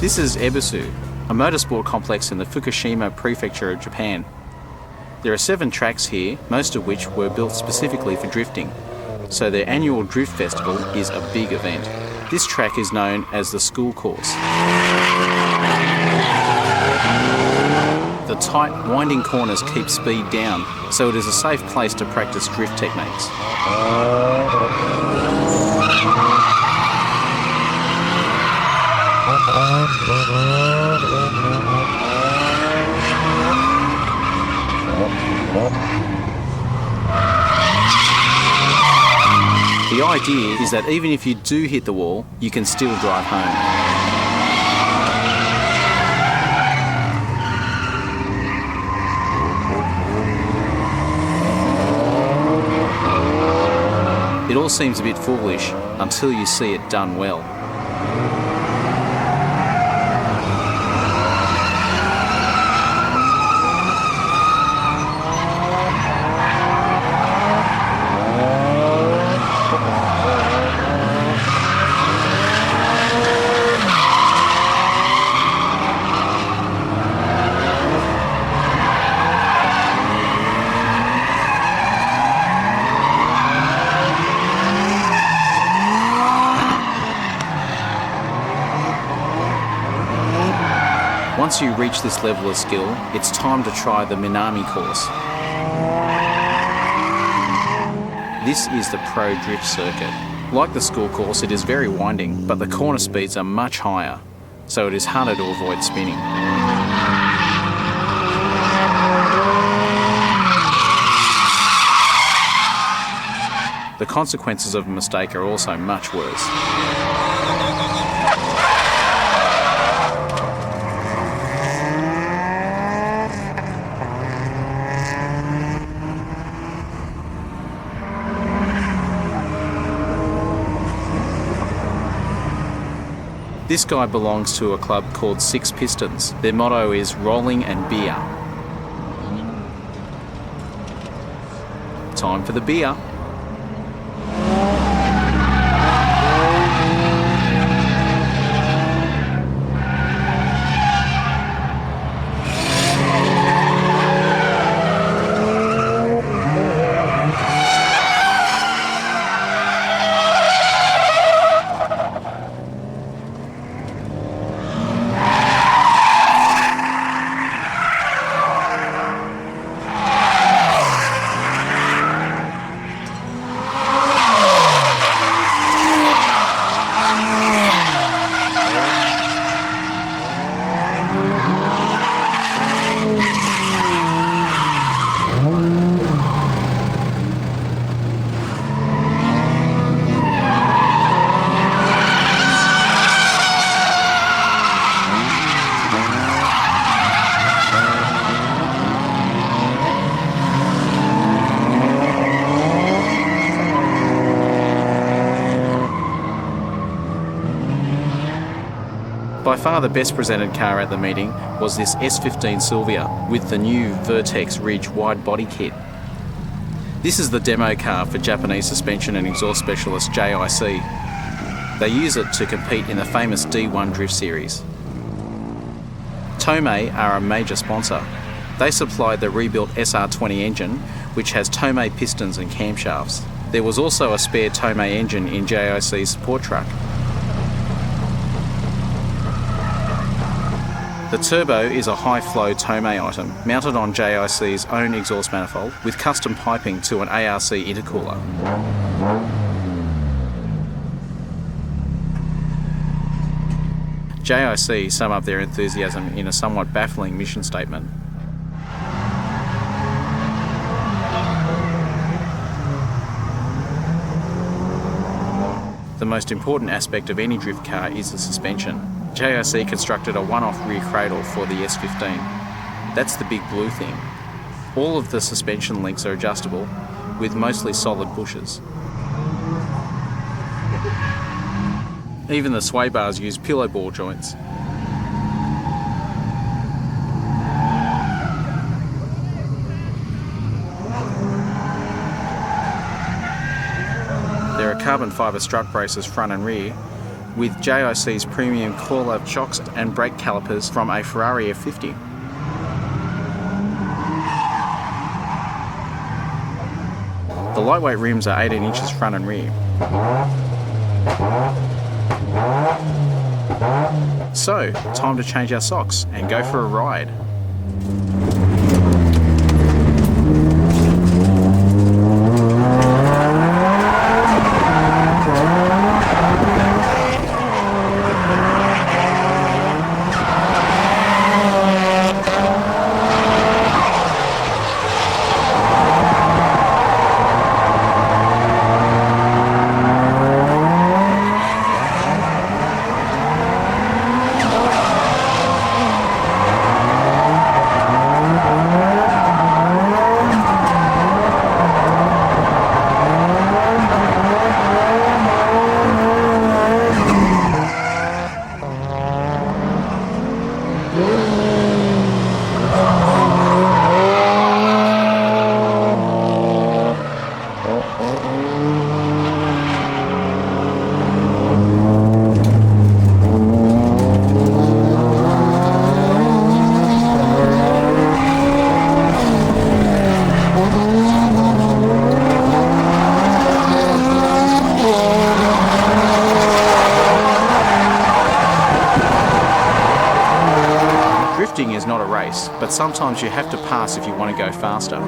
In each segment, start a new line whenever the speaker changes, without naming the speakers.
This is Ebisu, a motorsport complex in the Fukushima prefecture of Japan. There are 7 tracks here, most of which were built specifically for drifting, so their annual drift festival is a big event. This track is known as the school course. The tight, winding corners keep speed down, so it is a safe place to practice drift techniques. The idea is that even if you do hit the wall, you can still drive home. It all seems a bit foolish until you see it done well. Once you reach this level of skill, it's time to try the Minami course. This is the pro drift circuit. Like the school course, it is very winding, but the corner speeds are much higher, so it is harder to avoid spinning. The consequences of a mistake are also much worse. This guy belongs to a club called Six Pistons. Their motto is rolling and beer. Time for the beer. By far the best presented car at the meeting was this S15 Silvia with the new Vertex Ridge wide body kit. This is the demo car for Japanese suspension and exhaust specialist JIC. They use it to compete in the famous D1 Drift Series. Tomei are a major sponsor. They supplied the rebuilt SR20 engine, which has Tomei pistons and camshafts. There was also a spare Tomei engine in JIC's support truck. The turbo is a high-flow Tomei item mounted on JIC's own exhaust manifold with custom piping to an ARC intercooler. JIC sum up their enthusiasm in a somewhat baffling mission statement. The most important aspect of any drift car is the suspension. JIC constructed a one-off rear cradle for the S15. That's the big blue thing. All of the suspension links are adjustable, with mostly solid bushes. Even the sway bars use pillow ball joints. There are carbon fibre strut braces front and rear, with JIC's premium Corla shocks and brake calipers from a Ferrari F50. The lightweight rims are 18 inches front and rear. So, time to change our socks and go for a ride. Drifting is not a race, but sometimes you have to pass if you want to go faster.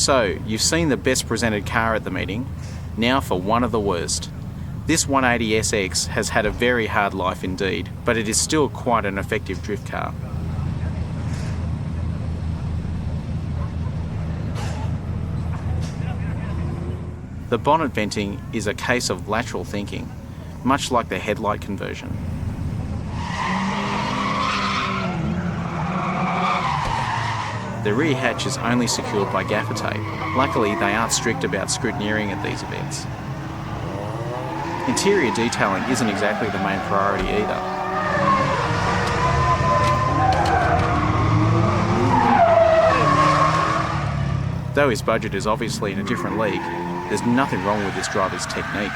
So, you've seen the best presented car at the meeting, now for one of the worst. This 180SX has had a very hard life indeed, but it is still quite an effective drift car. The bonnet venting is a case of lateral thinking, much like the headlight conversion. The rear hatch is only secured by gaffer tape. Luckily, they aren't strict about scrutineering at these events. Interior detailing isn't exactly the main priority either. Though his budget is obviously in a different league, there's nothing wrong with this driver's technique.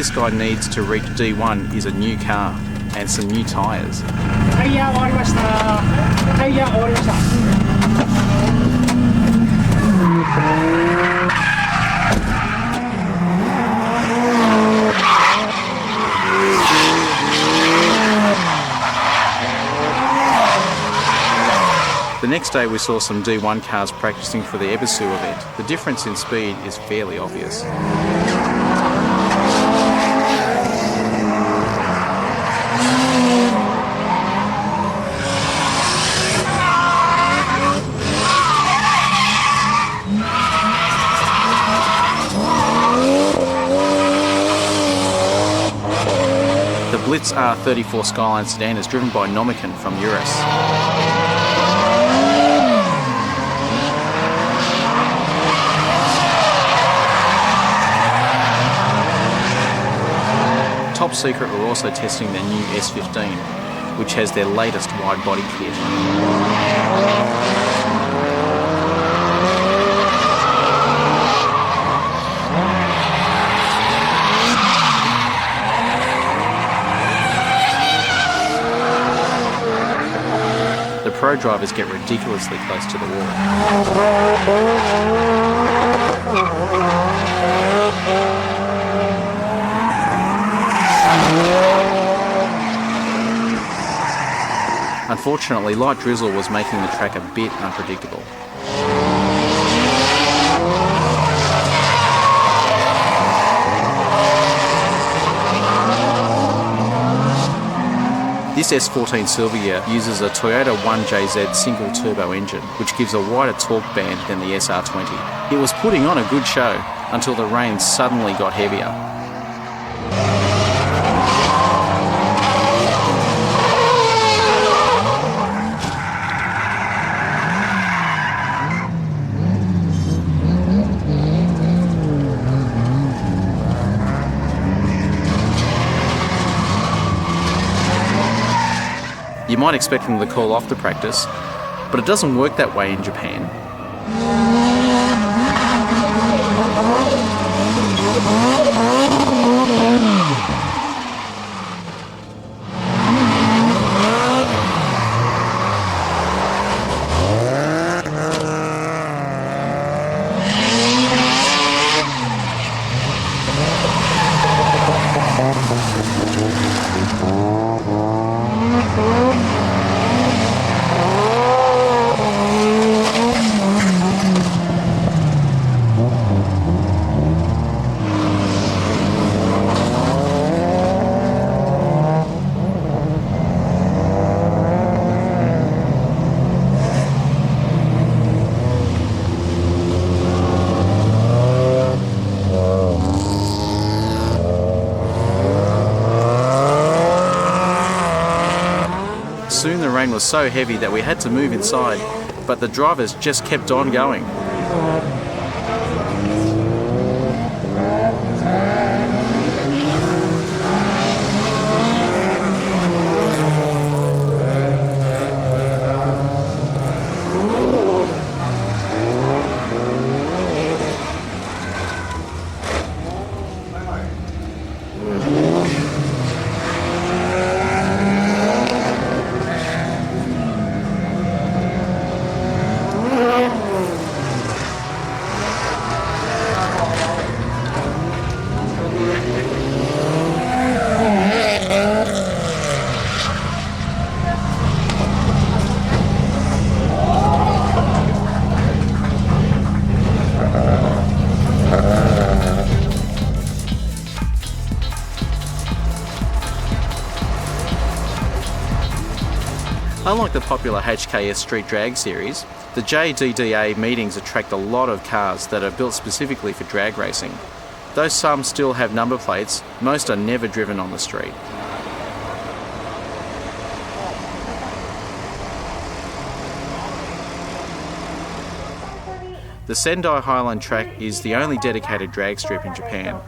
this guy needs to reach D1 is a new car and some new tyres.
タイヤ終わりました。タイヤ終わりました。
The next day we saw some D1 cars practicing for the Ebisu event. The difference in speed is fairly obvious. The Blitz R34 Skyline sedan is driven by Nomican from Urus. Top Secret were also testing their new S15, which has their latest wide body kit. The pro drivers get ridiculously close to the wall. Unfortunately, light drizzle was making the track a bit unpredictable. This S14 Silvia uses a Toyota 1JZ single turbo engine, which gives a wider torque band than the SR20. It was putting on a good show until the rain suddenly got heavier. You might expect them to call off the practice, but it doesn't work that way in Japan. Soon the rain was so heavy that we had to move inside, but the drivers just kept on going. Unlike the popular HKS Street Drag series, the JDDA meetings attract a lot of cars that are built specifically for drag racing. Though some still have number plates, most are never driven on the street. The Sendai Highland track is the only dedicated drag strip in Japan.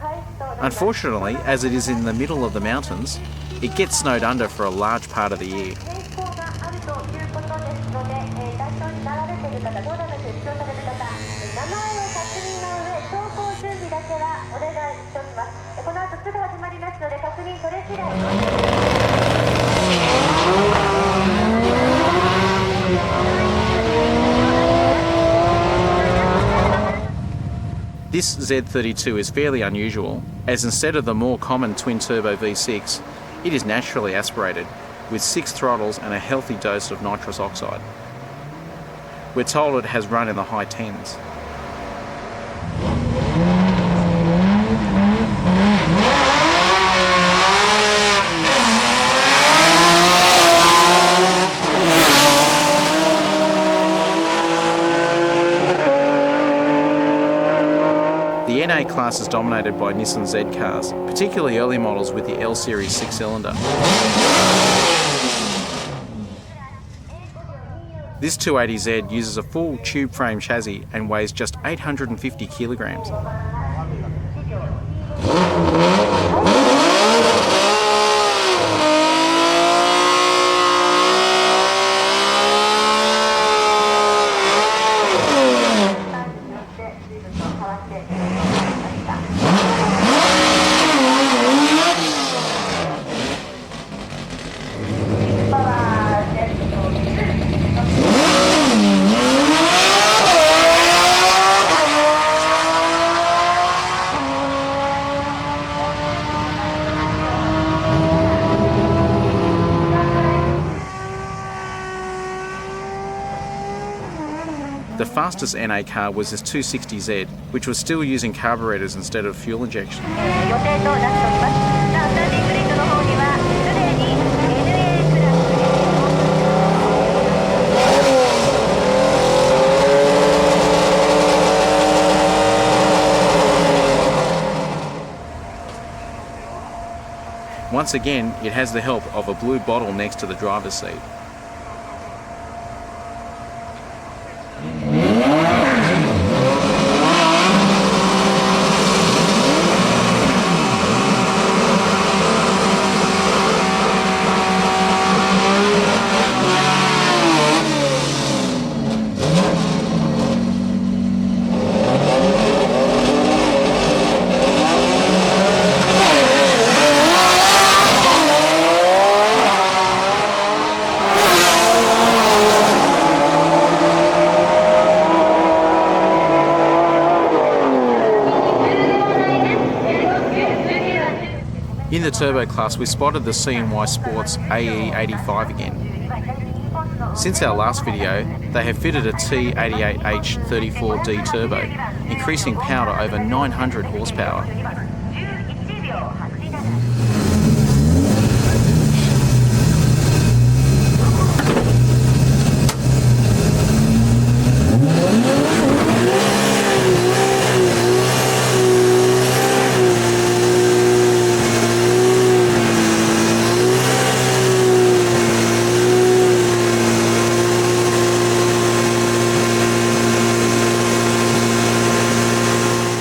Unfortunately, as it is in the middle of the mountains, it gets snowed under for a large part of the year.
だけはお願いしております。この後すぐ始まりますので確認取れ次第。
This Z32 is fairly unusual, as instead of the more common twin-turbo V6, it is naturally aspirated, with 6 throttles and a healthy dose of nitrous oxide. We're told it has run in the high tens. The NA class is dominated by Nissan Z cars, particularly early models with the L series 6-cylinder. This 280Z uses a full tube frame chassis and weighs just 850 kilograms. The fastest NA car was this 260Z, which was still using carburetors instead of fuel injection.
予定となっております。なお、スタンディングレートの方にはすでに NA クラス
Once again, it has the help of a blue bottle next to the driver's seat. In the turbo class, we spotted the C&Y Sports AE85 again. Since our last video, they have fitted a T88H34D turbo, increasing power to over 900 horsepower.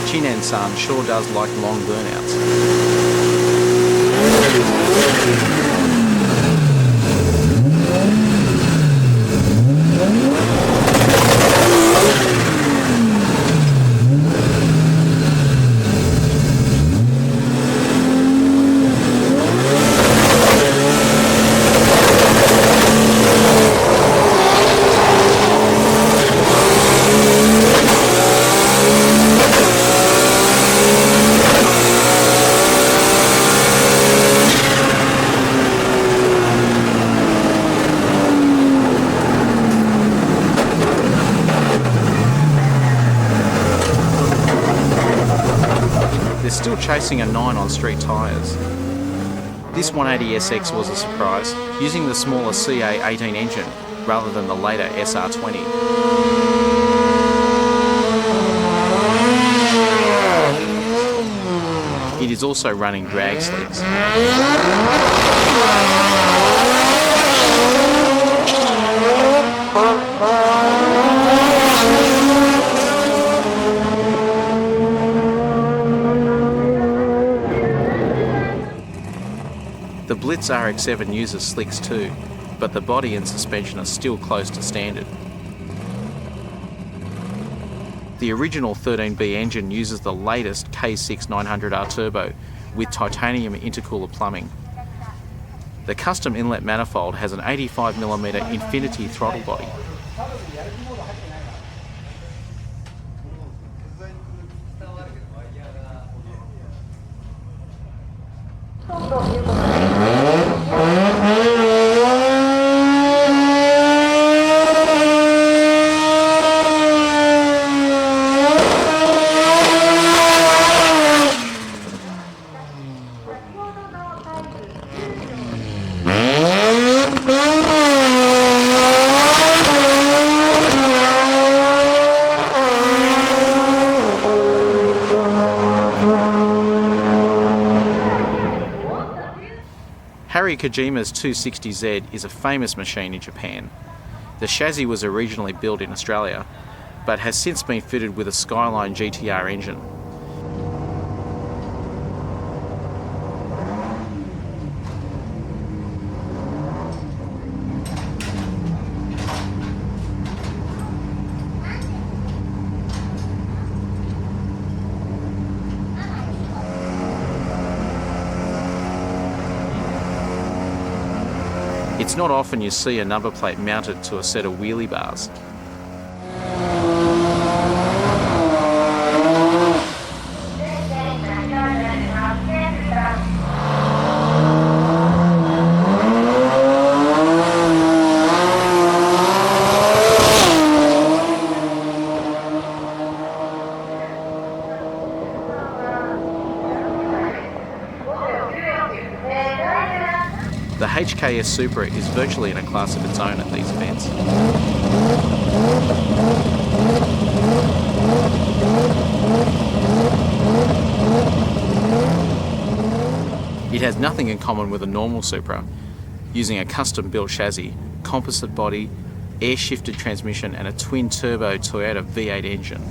Chin-en-san sure does like long burnouts. They're still chasing a 9 on street tyres. This 180SX was a surprise, using the smaller CA18 engine rather than the later SR20. It is also running drag slicks. The Blitz RX-7 uses slicks too, but the body and suspension are still close to standard. The original 13B engine uses the latest K6 900R turbo with titanium intercooler plumbing. The custom inlet manifold has an 85mm Infinity throttle body. Harry Kojima's 260Z is a famous machine in Japan. The chassis was originally built in Australia, but has since been fitted with a Skyline GTR engine. It's not often you see a number plate mounted to a set of wheelie bars. The HKS Supra is virtually in a class of its own at these events. It has nothing in common with a normal Supra, using a custom-built chassis, composite body, air-shifted transmission and a twin-turbo Toyota V8 engine.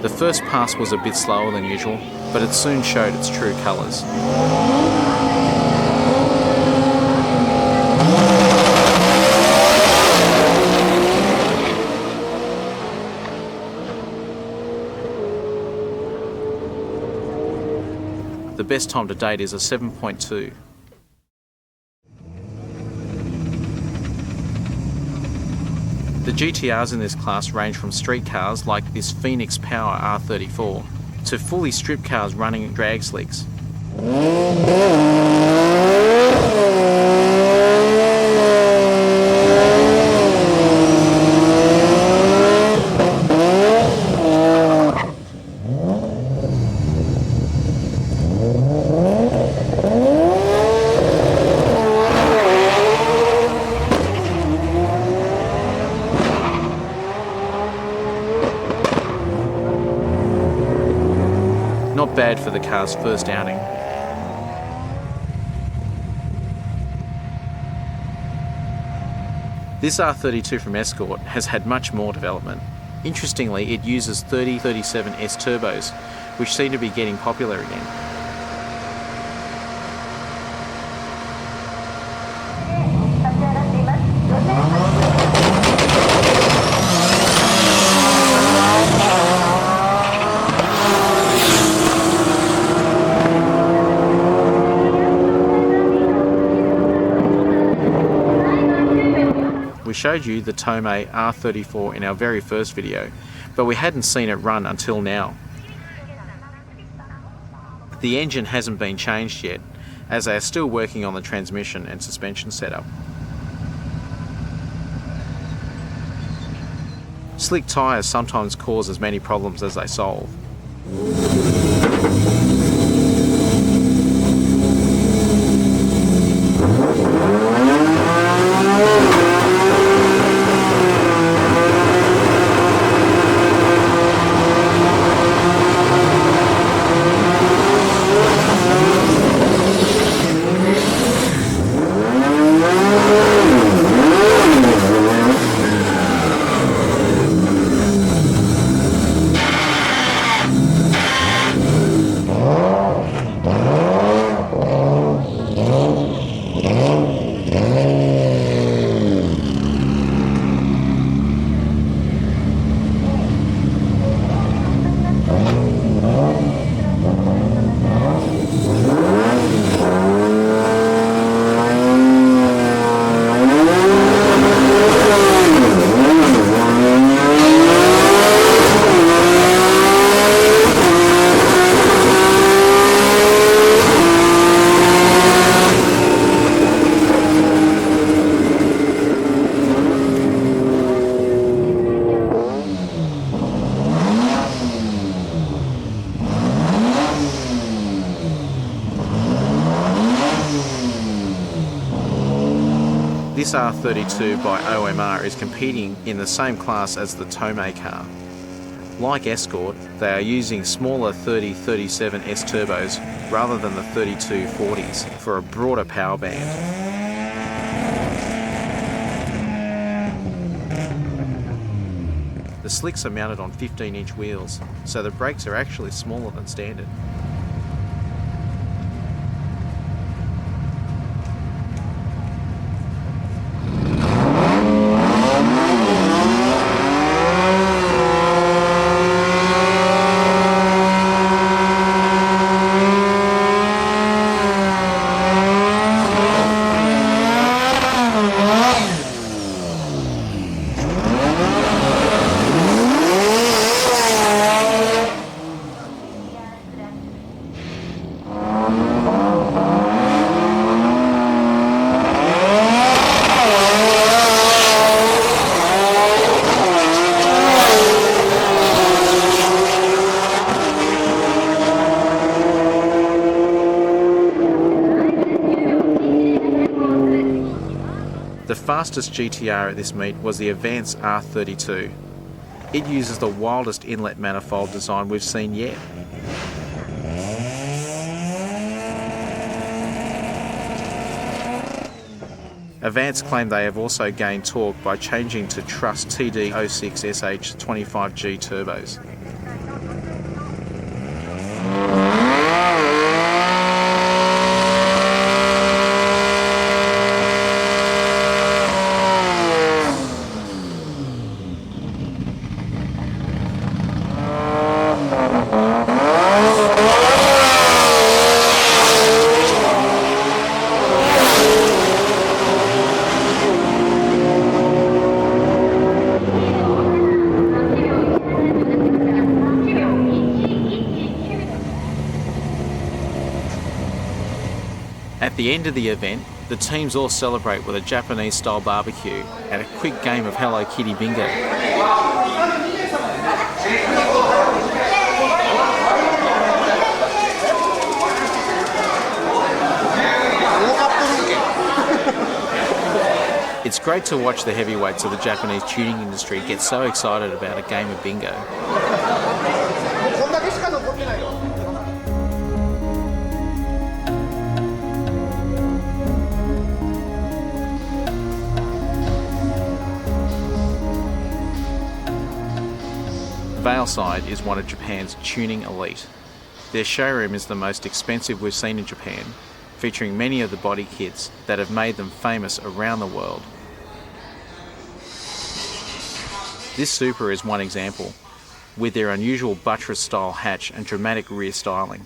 The first pass was a bit slower than usual, but it soon showed its true colours. The best time to date is a 7.2. The GTRs in this class range from street cars like this Phoenix Power R34 to fully stripped cars running drag slicks. Not bad for the car's first outing. This R32 from Escort has had much more development. Interestingly, it uses 3037S turbos, which seem to be getting popular again. We showed you the Tomei R34 in our very first video, but we hadn't seen it run until now. The engine hasn't been changed yet, as they are still working on the transmission and suspension setup. Slick tyres sometimes cause as many problems as they solve. This R32 by OMR is competing in the same class as the Tomei car. Like Escort, they are using smaller 3037 S turbos rather than the 3240s for a broader power band. The slicks are mounted on 15-inch wheels, so the brakes are actually smaller than standard. The fastest GTR at this meet was the Avance R32. It uses the wildest inlet manifold design we've seen yet. Avance claim they have also gained torque by changing to Truss TD06SH 25G turbos. At the end of the event, the teams all celebrate with a Japanese-style barbecue and a quick game of Hello Kitty Bingo. It's great to watch the heavyweights of the Japanese tuning industry get so excited about a game of bingo. Valeside is one of Japan's tuning elite. Their showroom is the most expensive we've seen in Japan, featuring many of the body kits that have made them famous around the world. This Supra is one example, with their unusual buttress-style hatch and dramatic rear styling.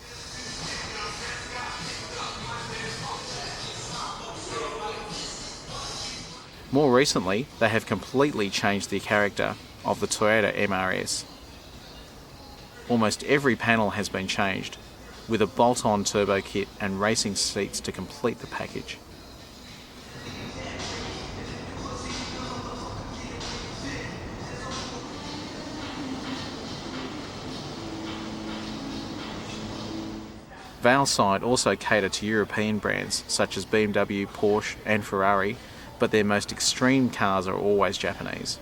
More recently, they have completely changed the character of the Toyota MRS. Almost every panel has been changed, with a bolt-on turbo kit and racing seats to complete the package. Valeside also cater to European brands such as BMW, Porsche and Ferrari, but their most extreme cars are always Japanese.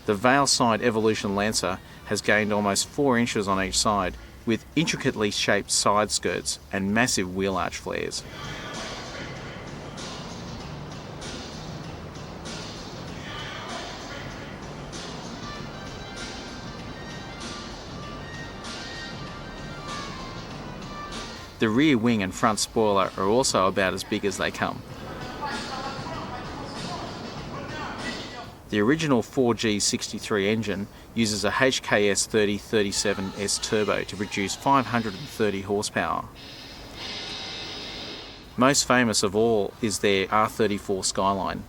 The Valeside Evolution Lancer has gained almost 4 inches on each side, with intricately shaped side skirts and massive wheel arch flares. The rear wing and front spoiler are also about as big as they come. The original 4G63 engine uses a HKS 3037S turbo to produce 530 horsepower. Most famous of all is their R34 Skyline.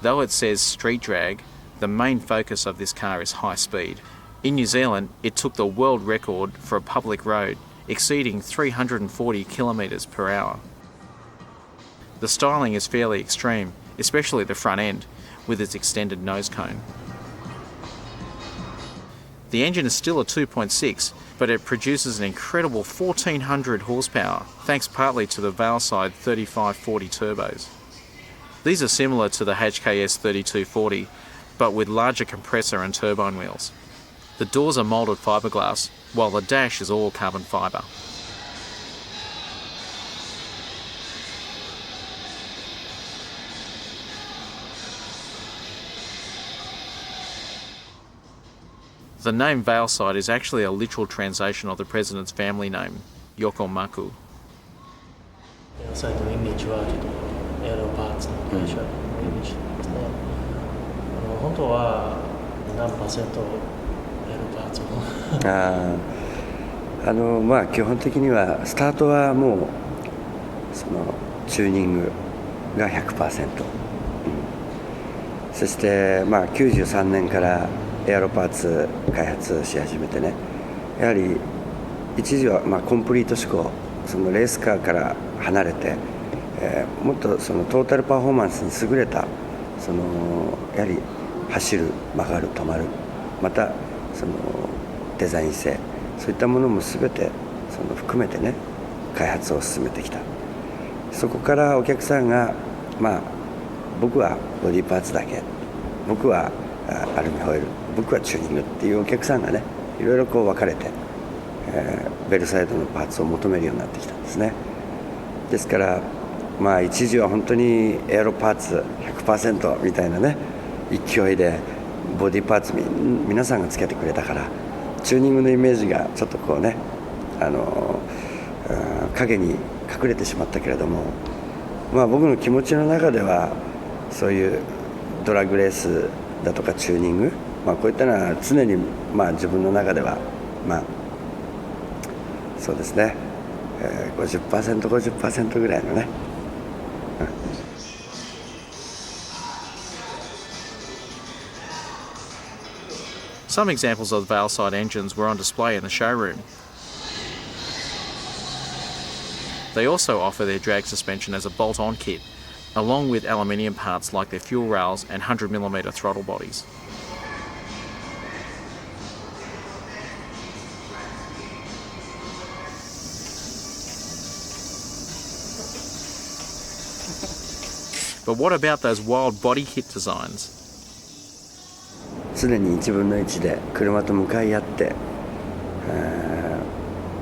Though it says street drag, the main focus of this car is high speed. In New Zealand, it took the world record for a public road, exceeding 340 kilometres per hour. The styling is fairly extreme, especially the front end, with its extended nose cone. The engine is still a 2.6, but it produces an incredible 1400 horsepower, thanks partly to the Valside 3540 turbos. These are similar to the HKS 3240, but with larger compressor and turbine wheels. The doors are moulded fiberglass, while the dash is all carbon fibre. The name Valside is actually a literal translation of the president's family name, Yokomaku.
サイトのイメージはちょっとエアロパーツの会社のイメージですね。本当は何%エアロパーツも
まあ基本的にはスタートはもうそのチューニングが 100%、そしてまあ93年からエアロパーツ開発し始めてね、やはり一時はまあコンプリート志向、そのレースカーから離れて、もっとそのトータルパフォーマンスに優れたそのやはり走る、曲がる、止まる、またそのデザイン性、そういったものも全てその含めてね開発を進めてきた。そこからお客さんがまあ僕はボディパーツだけ、僕はアルミホイール、僕はチューニングっていうお客さんがねいろいろこう分かれて、ベルサイドのパーツを求めるようになってきたんですね。ですからまあ一時は本当にエアロパーツ 100% みたいなね勢いでボディパーツ皆さんがつけてくれたから、チューニングのイメージがちょっとこうね影に隠れてしまったけれども、まあ僕の気持ちの中ではそういうドラッグレースだとかチューニング、まあこういったのは常にまあ自分の中ではまあそうですね、50%、50% ぐらいのね。
Some examples of the Valside engines were on display in the showroom. They also offer their drag suspension as a bolt-on kit, along with aluminium parts like their fuel rails and 100mm throttle bodies. But what about those wild body kit designs?
常に1分の1で車と向かい合って、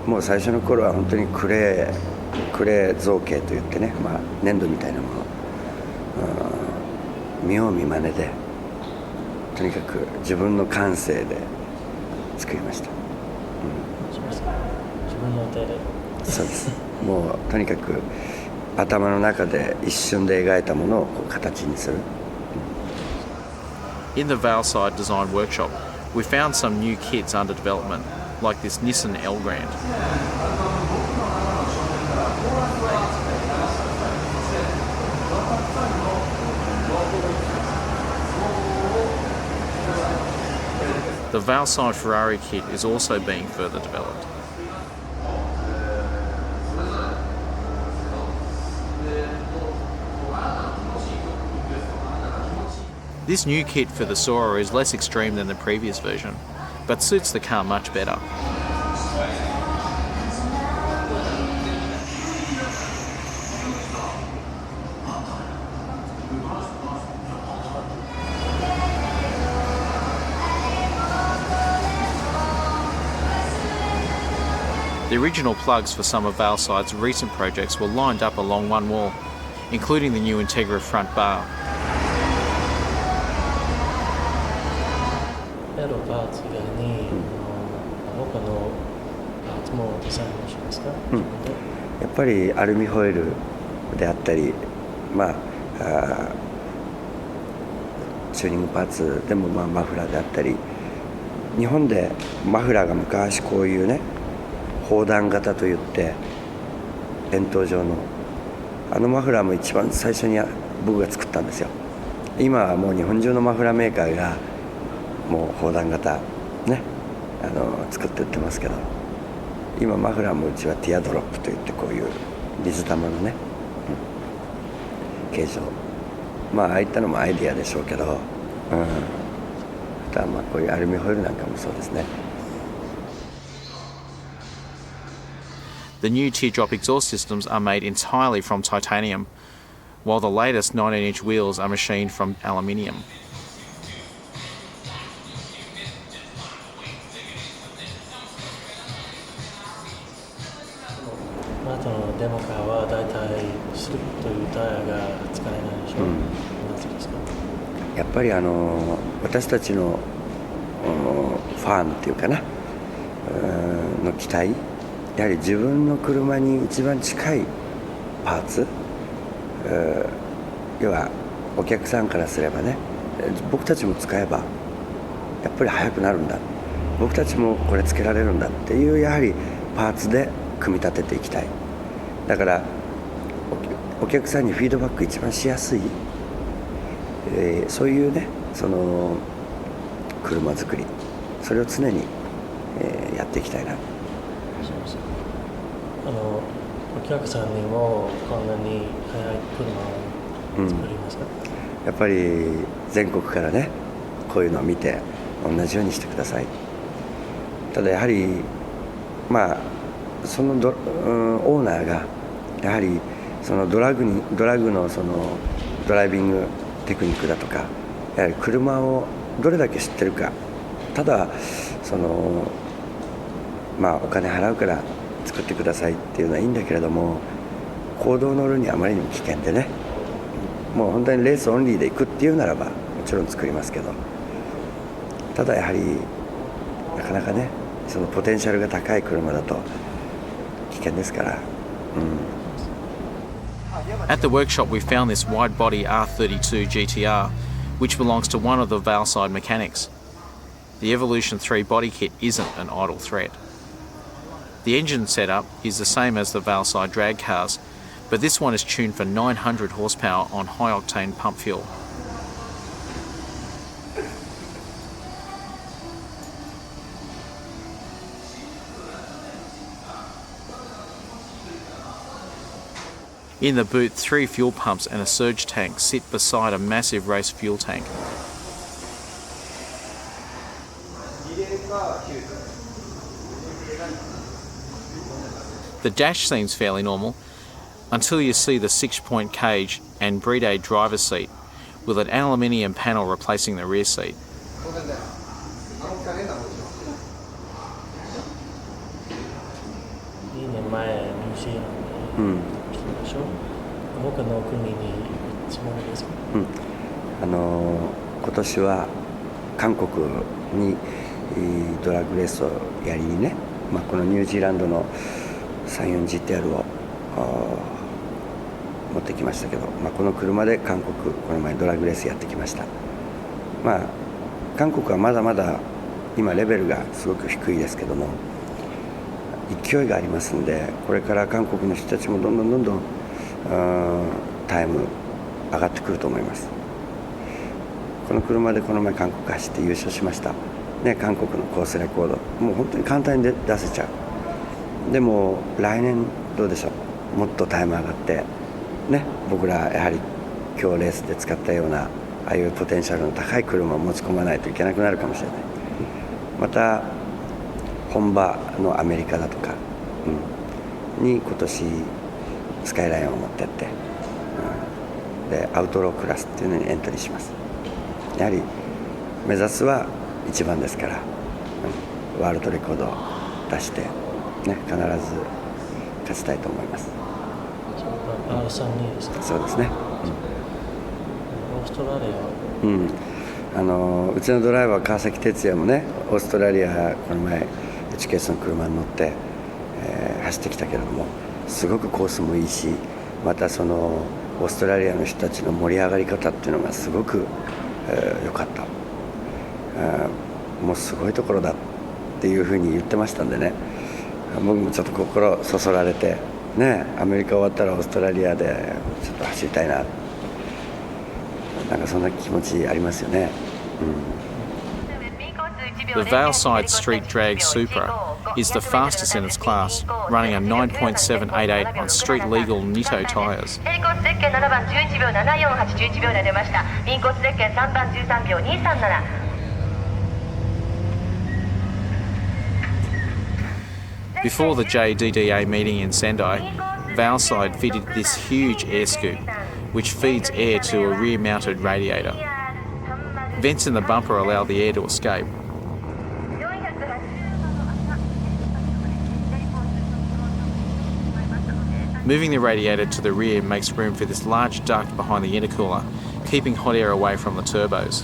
もう最初の頃は本当にクレー造形といってね、まあ、粘土みたいなもの、見よう見まねでとにかく自分の感性で作りました、
自分の手で。
そうです。もうとにかく頭の中で一瞬で描いたものをこう形にする。
In the Valside design workshop, we found some new kits under development, like this Nissan Elgrand. The Valside Ferrari kit is also being further developed. This new kit for the Sora is less extreme than the previous version, but suits the car much better. The original plugs for some of Valside's recent projects were lined up along one wall, including the new Integra front bar.
エアロパーツ以外に、他のツもデザインしますか？
うん
自分で
やっぱりアルミホイルであったり、チューニングパーツでもマフラーであったり、日本でマフラーが昔こういうね砲弾型といって円筒状のマフラーも一番最初に僕が作ったんですよ。今はもう日本中のマフラーメーカーがもう砲弾型ね作って売ってますけど、今マフラーもうちはティアドロップといってこういう水玉のね、形状、ああいったのもアイディアでしょうけど、あとはこういうアルミホイルなんかもそうですね。
The new teardrop exhaust systems are made entirely from titanium, while the latest 19-inch wheels are machined from aluminium.
あなたのデモカーはだいたいスリップというタイヤが使えないでしょ、なぜですか？
やっぱり私たちのファンっていうかなの期待、やはり自分の車に一番近いパーツ、要はお客さんからすればね、僕たちも使えばやっぱり速くなるんだ、僕たちもこれつけられるんだっていうやはりパーツで組み立てていきたい。だからお客さんにフィードバック一番しやすい、そういうねその車作り、それを常に、やっていきたいな。
そうです。お客さんにもこんなに速い車を作りますか？
やっぱり全国からねこういうのを見て同じようにしてください。ただやはりそのオーナーがやはりそのドラッグのそのドライビングテクニックだとか、やはり車をどれだけ知ってるか。ただそのお金払うから作ってくださいっていうのはいいんだけれども、公道を乗るにはあまりにも危険でね、もう本当にレースオンリーで行くっていうならばもちろん作りますけど、ただやはりなかなかねそのポテンシャルが高い車だと危険ですから。
At the workshop we found this wide-body R32 GTR, which belongs to one of the Valside mechanics. The Evolution 3 body kit isn't an idle threat. The engine setup is the same as the Valside drag cars, but this one is tuned for 900 horsepower on high-octane pump fuel. In the boot, 3 fuel pumps and a surge tank sit beside a massive race fuel tank. The dash seems fairly normal until you see the 6-point cage and Bride driver's seat with an aluminium panel replacing the rear seat.
2年前ニュージーランドに来たでしょ、他の国に行くつもりですか？
今年は韓国にドラッグレースをやりにね、このニュージーランドの 34GTR を持ってきましたけど、この車で韓国この前ドラッグレースやってきました。韓国はまだまだ今レベルがすごく低いですけども勢いがありますんで、これから韓国の人たちもどんどんタイム上がってくると思います。この車でこの前韓国走って優勝しましたね。韓国のコースレコードもう本当に簡単に出せちゃう。でも来年どうでしょう、もっとタイム上がってね、僕らやはり今日レースで使ったようなああいうポテンシャルの高い車を持ち込まないといけなくなるかもしれない。また本場のアメリカだとか、に今年スカイラインを持ってって、でアウトロークラスっていうのにエントリーします。やはり目指すは一番ですから、ワールドレコードを出して、ね、必ず勝ちたいと思います。
R32ですか？
そうですね。
オーストラリア
うちのドライバー川崎哲也もねオーストラリアこの前エチケースの車に乗って走ってきたけれども、すごくコースもいいし、またそのオーストラリアの人たちの盛り上がり方っていうのがすごく良かった。もうすごいところだっていうふうに言ってましたんでね、僕もちょっと心そそられてね、アメリカ終わったらオーストラリアでちょっと走りたいな、なんかそんな気持ちありますよね。
The Valside Street Drag Supra is the fastest in its class, running a 9.788 on street legal Nitto tyres.
平行ゼッケン7番11秒748、11秒台出ました。インコースゼッケン3番13秒237。
Before the JDDA meeting in Sendai, Valside fitted this huge air scoop, which feeds air to a rear-mounted radiator. Vents in the bumper allow the air to escape. Moving the radiator to the rear makes room for this large duct behind the intercooler, keeping hot air away from the turbos.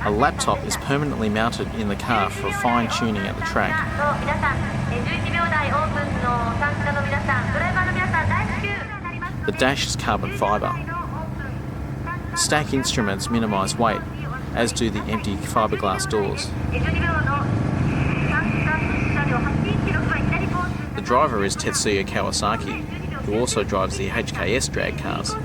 A laptop is permanently mounted in the car for fine-tuning at the track. The dash is carbon fibre. Stack instruments minimise weight, as do the empty fiberglass doors. The driver is Tetsuya Kawasaki, who also drives the HKS drag cars.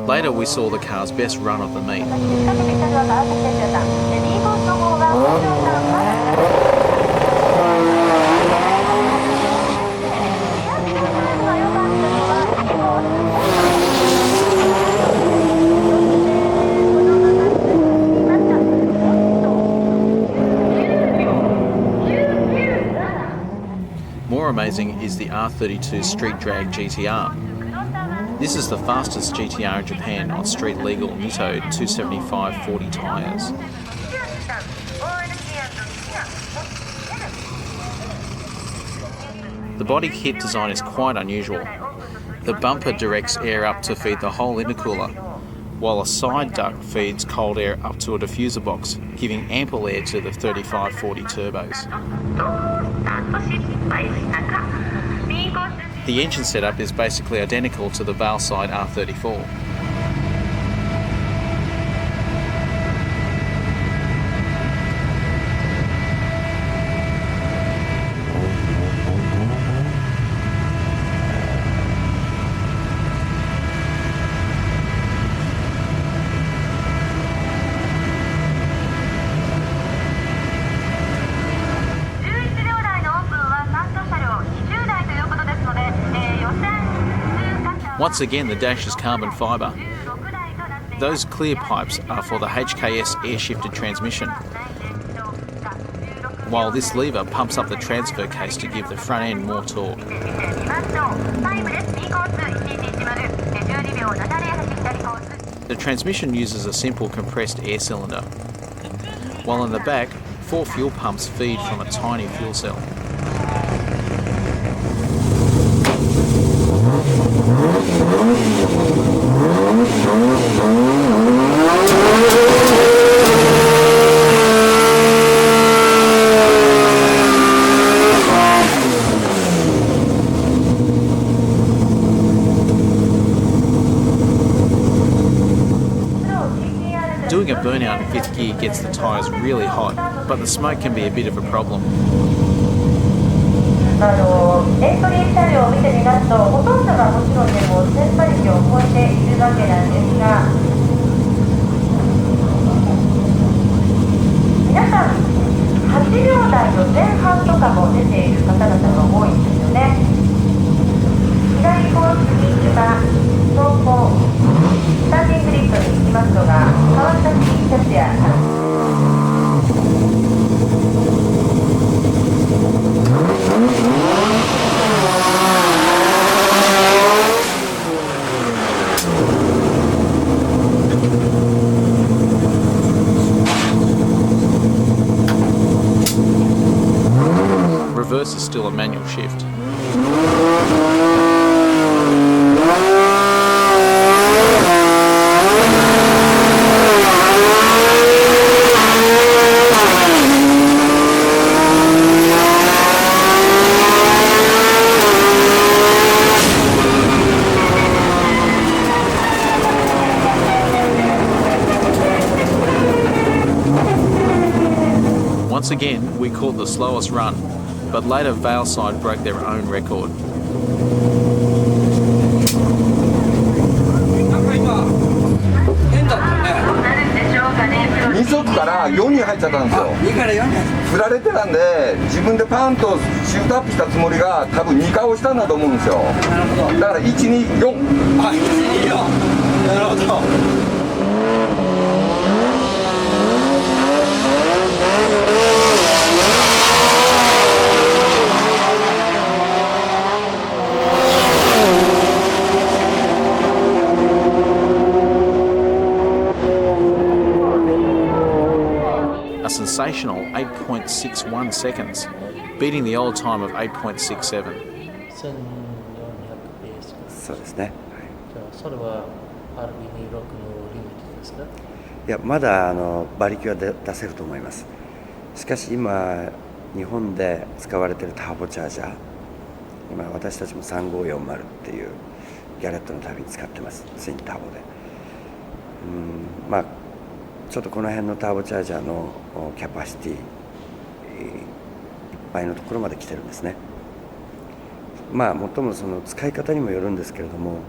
Later we saw the car's best run of the meet. More amazing is the R32 Street Drag GTR. This is the fastest GTR in Japan on street legal Nitto 275/40 tyres. The body kit design is quite unusual. The bumper directs air up to feed the whole intercooler, while a side duct feeds cold air up to a diffuser box, giving ample air to the 35/40 turbos. The engine setup is basically identical to the Valside R34. Once again, the dash is carbon fibre. Those clear pipes are for the HKS air-shifted transmission. while this lever pumps up the transfer case to give the front end more torque.
マッションタイムです。2コース1110 12秒708左コース
The transmission uses a simple compressed air cylinder, while in the back, 4 fuel pumps feed from a tiny fuel cell. Doing a burnout in 5th gear gets the tyres really hot, but the smoke can be a bit of a problem.
エントリー車両を見てみますと、ほとんどがもちろんでも1000馬力を超えているわけなんですが、皆さん8秒台の前半とかも出ている方々が多いんですよね。左コースに今走行スタンディングリフトに行きますのが川崎哲也さん。
Reverse is still a manual shift. Once again, we caught the slowest run, but later Valeside broke their own record.
2足から4に入っちゃったんですよ。2から4振られてたんで、自分でパンとシフトアップしたつもりが多分2回押したんだと思うんですよ。だから124。あ、124。なるほど。
A sensational 8.61 seconds, beating the old time of 8.67.
1400ペースか。
そうですね、はい、
じゃあそれは RB26 のリミットですか？
いやまだ馬力は出せると思います。しかし今日本で使われているターボチャージャー、今私たちも3540っていうギャレットの旅に使ってます。ツインターボでまあちょっとこの辺のターボチャージャーのキャパシティいっぱいのところまで来てるんですね。まあもっともその使い方にもよるんですけれども、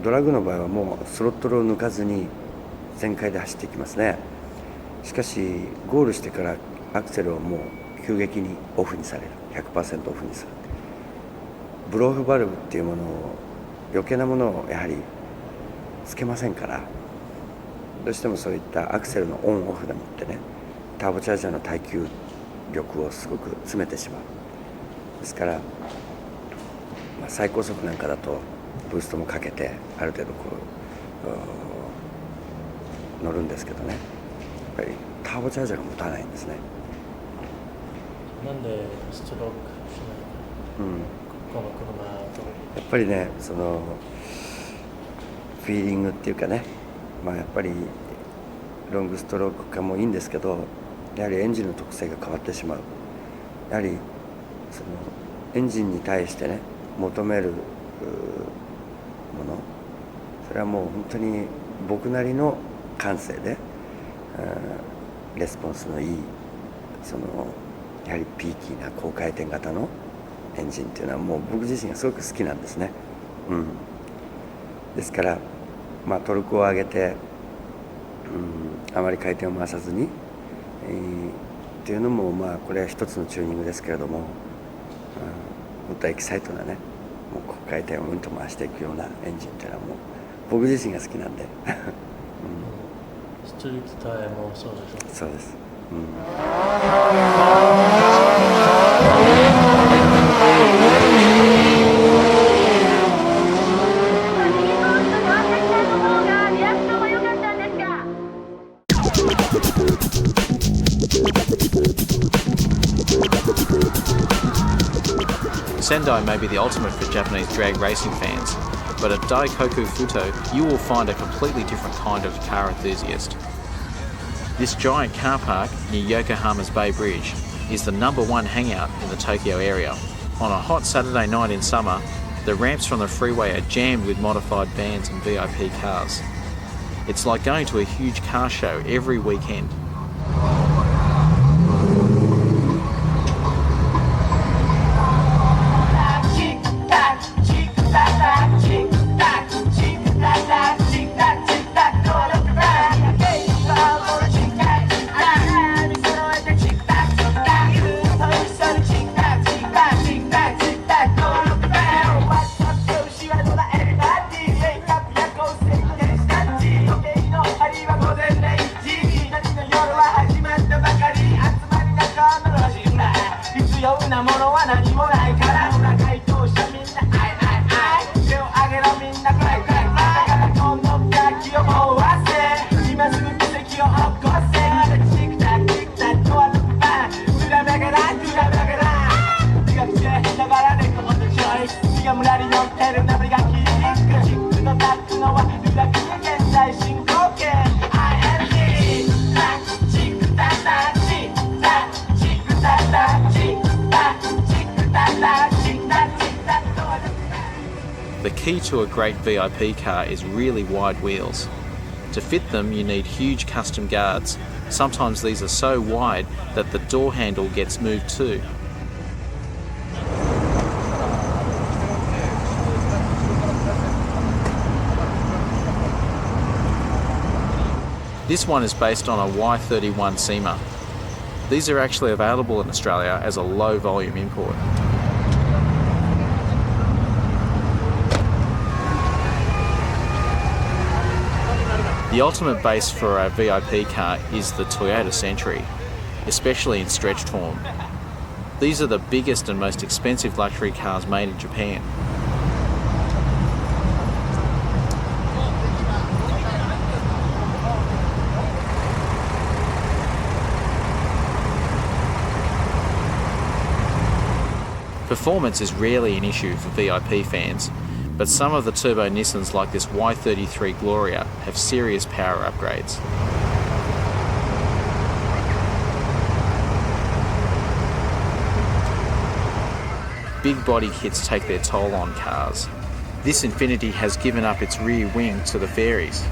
ドラッグの場合はもうスロットルを抜かずに全開で走っていきますね。しかしゴールしてからアクセルをもう急激にオフにされる、 100% オフにする。ブローフバルブっていうものを余計なものをやはりつけませんから、どうしてもそういったアクセルのオンオフでもってね、ターボチャージャーの耐久力をすごく詰めてしまう。ですから、最高速なんかだとブーストもかけてある程度こう乗るんですけどね、やっぱりターボチャージャーが持たないんですね。
なんでストロークしないこの車と。
やっぱりね、そのフィーリングっていうかね、やっぱりロングストローク化もいいんですけど、やはりエンジンの特性が変わってしまう。やはりそのエンジンに対してね求めるもの、それはもう本当に僕なりの感性でレスポンスのいい、そのやはりピーキーな高回転型のエンジンっていうのはもう僕自身がすごく好きなんですね。ですからトルクを上げて、あまり回転を回さずに、っていうのもこれは一つのチューニングですけれども、もっとエキサイトなね、もう高回転をうんと回していくようなエンジンっていうのはもう僕自身が好きなんで、
ストリートタイヤもそうでしょ。
そうです。
Sendai may be the ultimate for Japanese drag racing fans, but at Daikoku Futo you will find a completely different kind of car enthusiast. This giant car park near Yokohama's Bay Bridge is the #1 hangout in the Tokyo area. On a hot Saturday night in summer, the ramps from the freeway are jammed with modified vans and VIP cars. It's like going to a huge car show every weekend. The key to a great VIP car is really wide wheels. To fit them, you need huge custom guards. Sometimes these are so wide that the door handle gets moved too. This one is based on a Y31 SEMA. These are actually available in Australia as a low volume import. The ultimate base for a VIP car is the Toyota Century, especially in stretched form. These are the biggest and most expensive luxury cars made in Japan. Performance is rarely an issue for VIP fans, but some of the turbo Nissans like this Y33 Gloria have serious power upgrades. Big body kits take their toll on cars. This Infiniti has given up its rear wing to the fairies.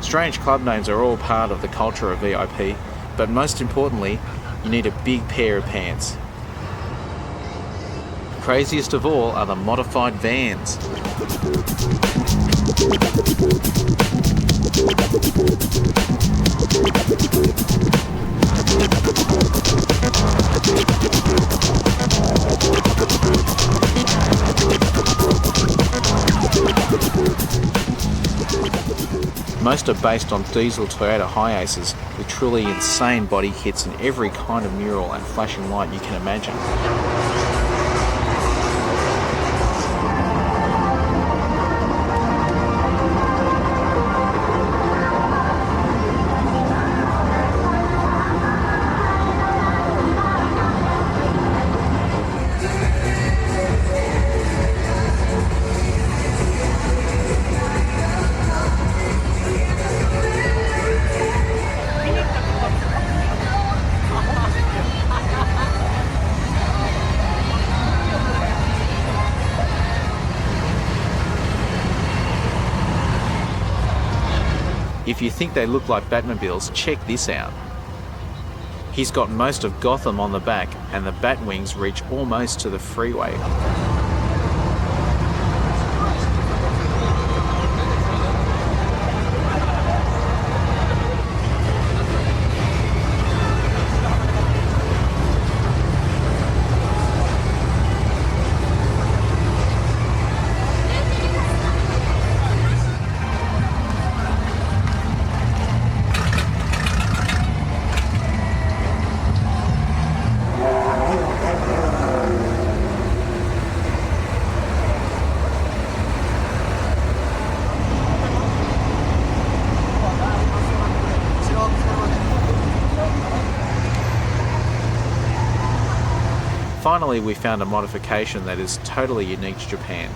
Strange club names are all part of the culture of VIP, but most importantly, you need a big pair of pants. Craziest of all are the modified vans. Most are based on diesel Toyota Hiaces with truly insane body kits and every kind of mural and flashing light you can imagine. If you think they look like Batmobiles, check this out. He's got most of Gotham on the back and the bat wings reach almost to the freeway. Finally, we found a modification that is totally unique to Japan.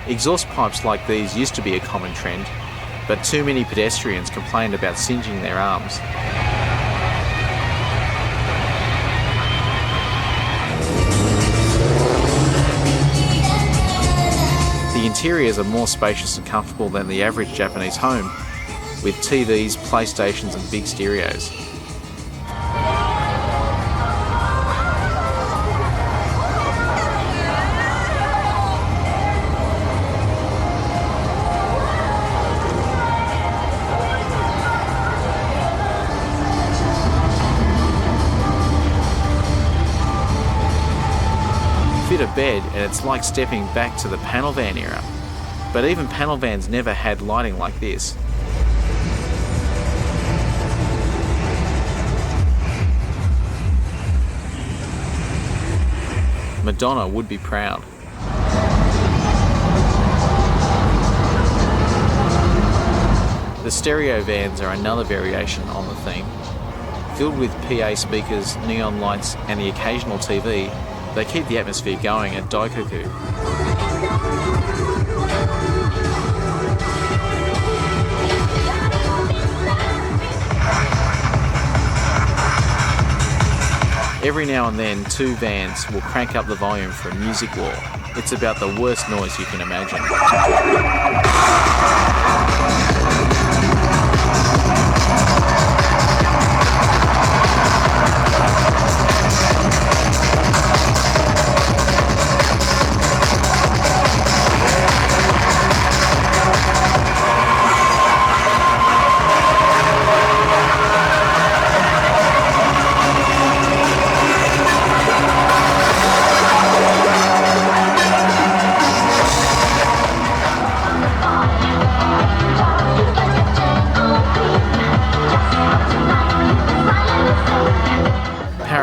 Exhaust pipes like these used to be a common trend, but too many pedestrians complained about singeing their arms. The interiors are more spacious and comfortable than the average Japanese home, with TVs, PlayStations and big stereos. Fit a bed and it's like stepping back to the panel van era. But even panel vans never had lighting like this. Madonna would be proud. The stereo vans are another variation on the theme. Filled with PA speakers, neon lights and the occasional TV, they keep the atmosphere going at Daikoku. Every now and then, two vans will crank up the volume for a music war. It's about the worst noise you can imagine.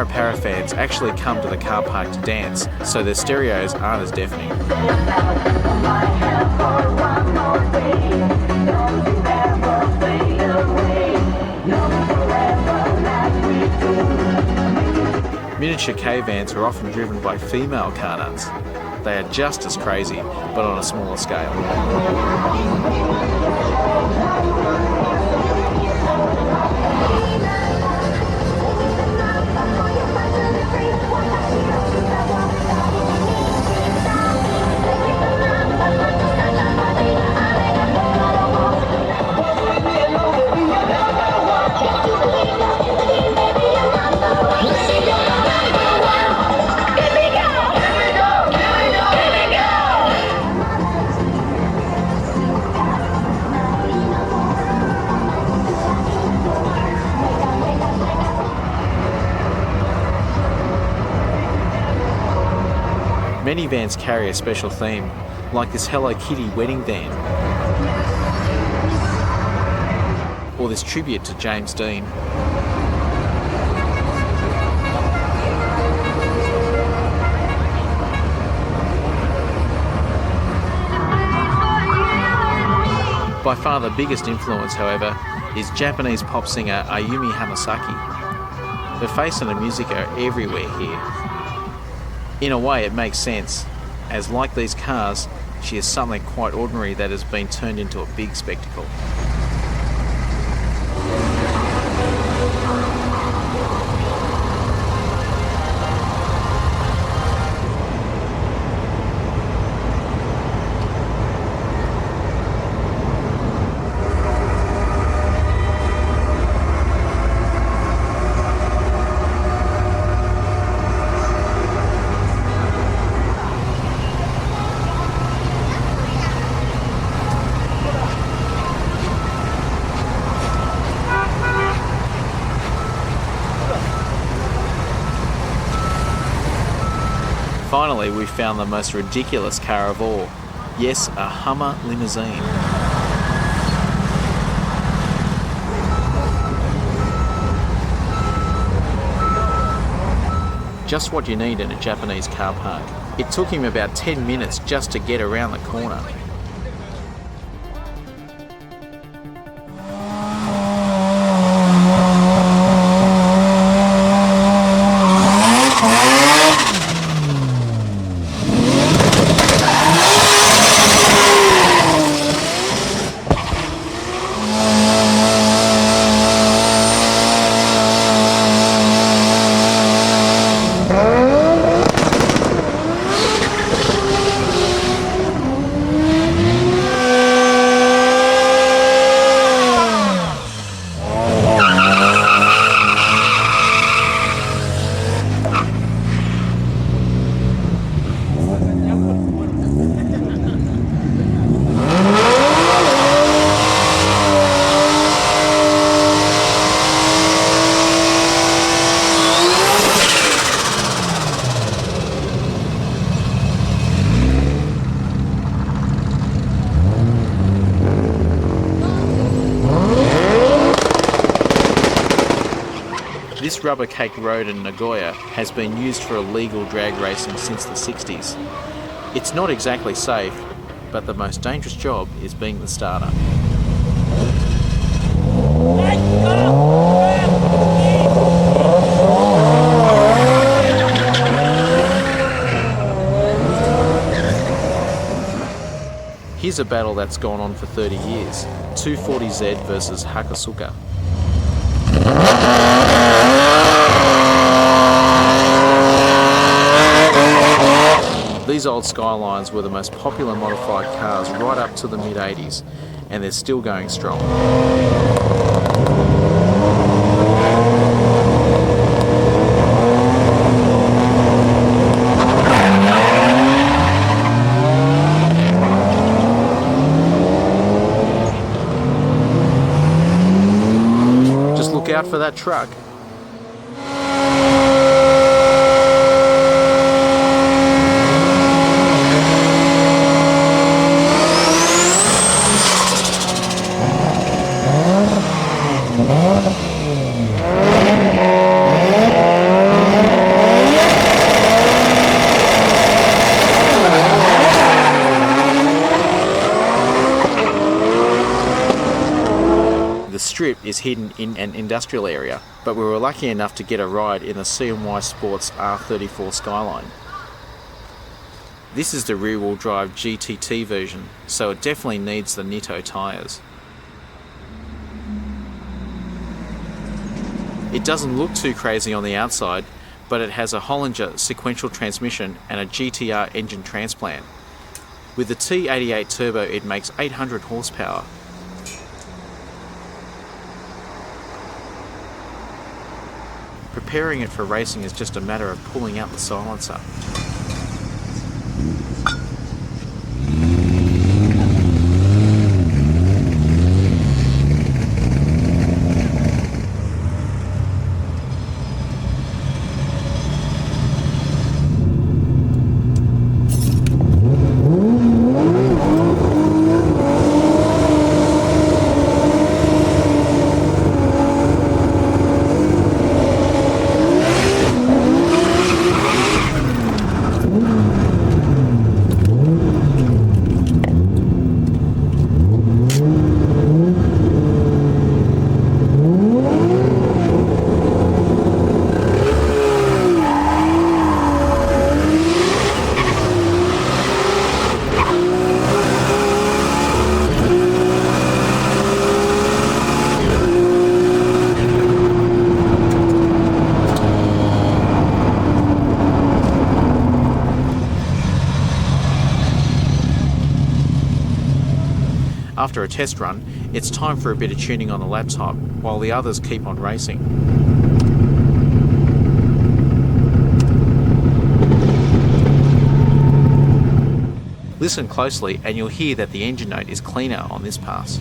Para fans actually come to the car park to dance, so their stereos aren't as deafening. Miniature K-vans are often driven by female car nuts. They are just as crazy, but on a smaller scale. Many vans carry a special theme, like this Hello Kitty wedding van, or this tribute to James Dean. By far the biggest influence, however, is Japanese pop singer Ayumi Hamasaki. Her face and her music are everywhere here. In a way, it makes sense, as like these cars, she is something quite ordinary that has been turned into a big spectacle. Finally, we found the most ridiculous car of all. Yes, a Hummer limousine. Just what you need in a Japanese car park. It took him about 10 minutes just to get around the corner. This rubber-caked road in Nagoya has been used for illegal drag racing since the 60s. It's not exactly safe, but the most dangerous job is being the starter. Here's a battle that's gone on for 30 years, 240Z versus Hakosuka. These old Skylines were the most popular modified cars right up to the mid-80s, and they're still going strong. Just look out for that truck. The strip is hidden in an industrial area, but we were lucky enough to get a ride in the CNY Sports R34 Skyline. This is the rear-wheel drive GTT version, so it definitely needs the Nitto tyres. It doesn't look too crazy on the outside, but it has a Hollinger sequential transmission and a GTR engine transplant. With the T88 turbo, it makes 800 horsepower. Preparing it for racing is just a matter of pulling out the silencer. After a test run, it's time for a bit of tuning on the laptop while the others keep on racing. Listen closely and you'll hear that the engine note is cleaner on this pass.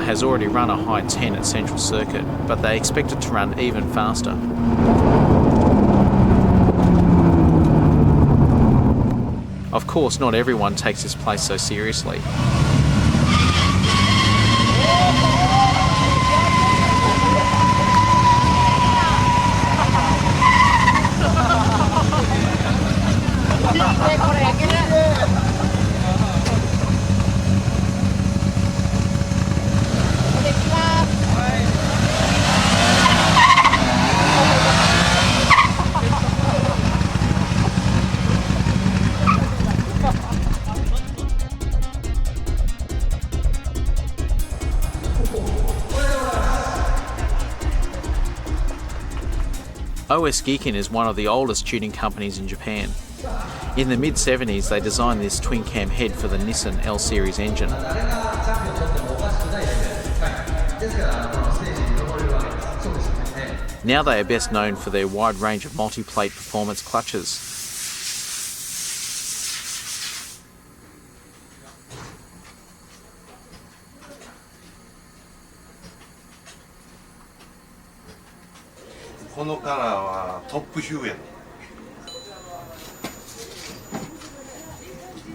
Has already run a high 10 at Central Circuit, but they expect it to run even faster. Of course, not everyone takes this place so seriously. OS Geekin is one of the oldest tuning companies in Japan. In the mid-70s, they designed this twin-cam head for the Nissan L-Series engine. Now they are best known for their wide range of multi-plate performance clutches.
This color is Top Fuel.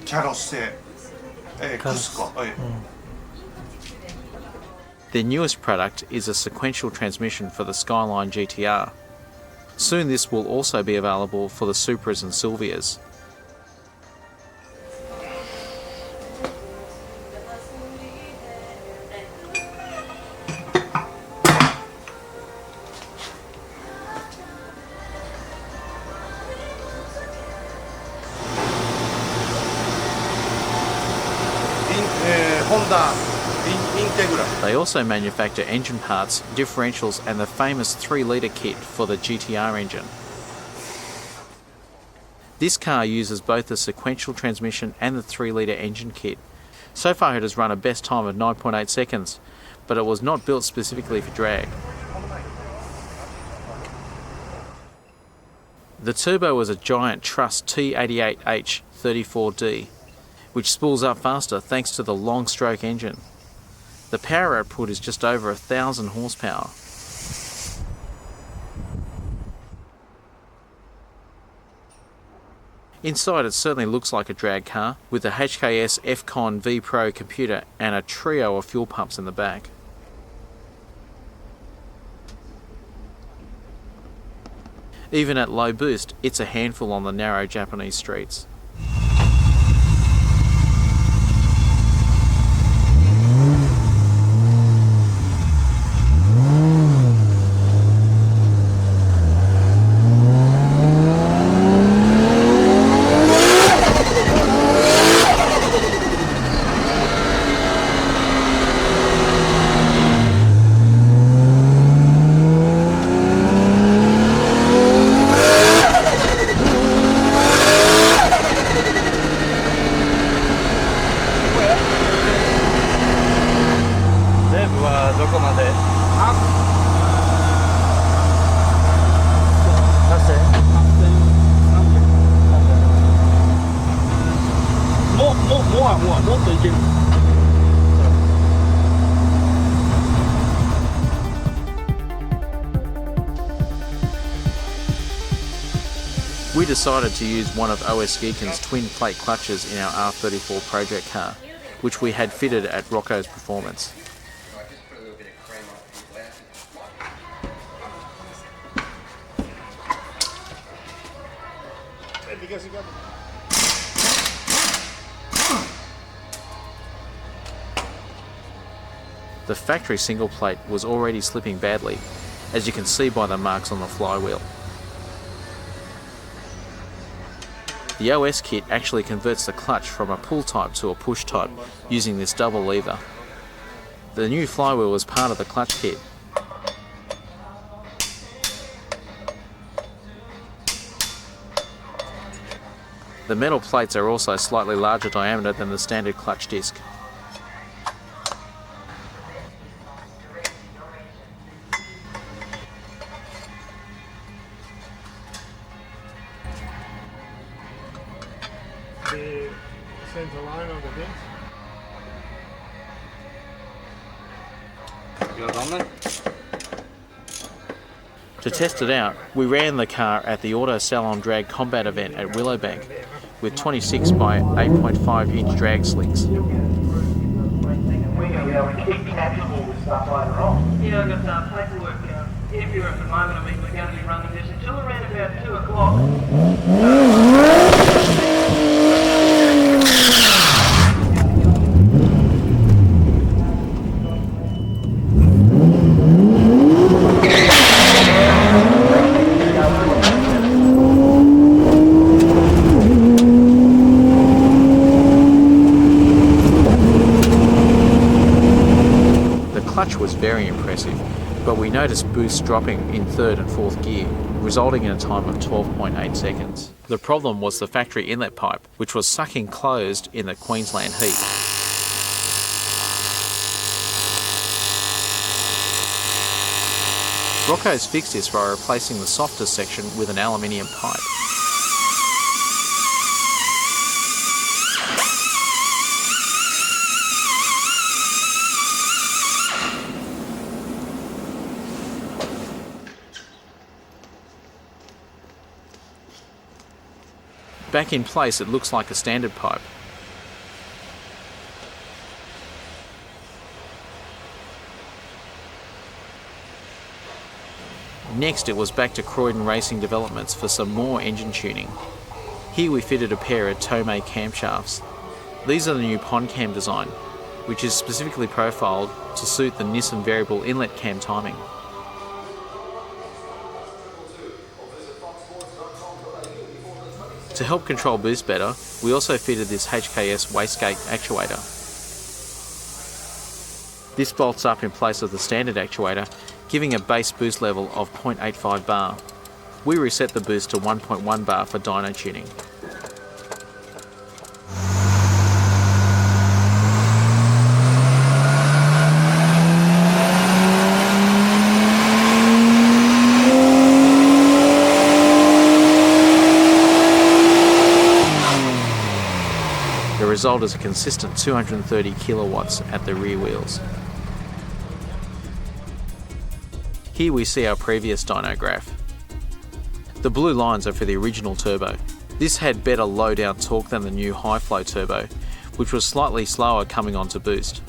Carosse, Cusco.
Their newest product is a sequential transmission for the Skyline GTR. Soon this will also be available for the Supras and Silvias.
Honda Integra.
They also manufacture engine parts, differentials and the famous 3-litre kit for the GTR engine. This car uses both the sequential transmission and the 3-litre engine kit. So far it has run a best time of 9.8 seconds, but it was not built specifically for drag. The turbo was a giant Truss T88H34D, which spools up faster thanks to the long stroke engine. The power output is just over 1,000 horsepower. Inside it certainly looks like a drag car, with the HKS FCON V Pro computer and a trio of fuel pumps in the back. Even at low boost, it's a handful on the narrow Japanese streets. We decided to use one of OS Geekin's twin plate clutches in our R34 project car, which we had fitted at Rocco's Performance. The factory single plate was already slipping badly, as you can see by the marks on the flywheel. The OS kit actually converts the clutch from a pull type to a push type using this double lever. The new flywheel was part of the clutch kit. The metal plates are also slightly larger diameter than the standard clutch disc.
The center line of the disc.
To test it out, we ran the car at the Auto Salon Drag Combat event at Willowbank with 26 by 8.5 inch drag slicks.
Yeah, I've got paperwork everywhere at the moment. I mean, we're going to be running this until around about 2 o'clock.
The clutch was very impressive, but we we noticed boost dropping in third and fourth gear, resulting in a time of 12.8 seconds. The problem was the factory inlet pipe, which was sucking closed in the Queensland heat. Rocco's fixed this by replacing the softer section with an aluminium pipe. Back in place, it looks like a standard pipe. Next, it was back to Croydon Racing Developments for some more engine tuning. Here we fitted a pair of Tomei camshafts. These are the new pond cam design, which is specifically profiled to suit the Nissan variable inlet cam timing. To help control boost better, we also fitted this HKS wastegate actuator. This bolts up in place of the standard actuator, giving a base boost level of 0.85 bar. We reset the boost to 1.1 bar for dyno tuning. The result is a consistent 230 kilowatts at the rear wheels. Here we see our previous dyno graph. The blue lines are for the original turbo. This had better low down torque than the new high flow turbo, which was slightly slower coming on to boost.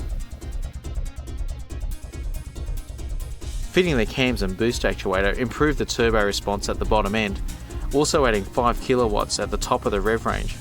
Fitting the cams and boost actuator improved the turbo response at the bottom end, also adding 5 kilowatts at the top of the rev range.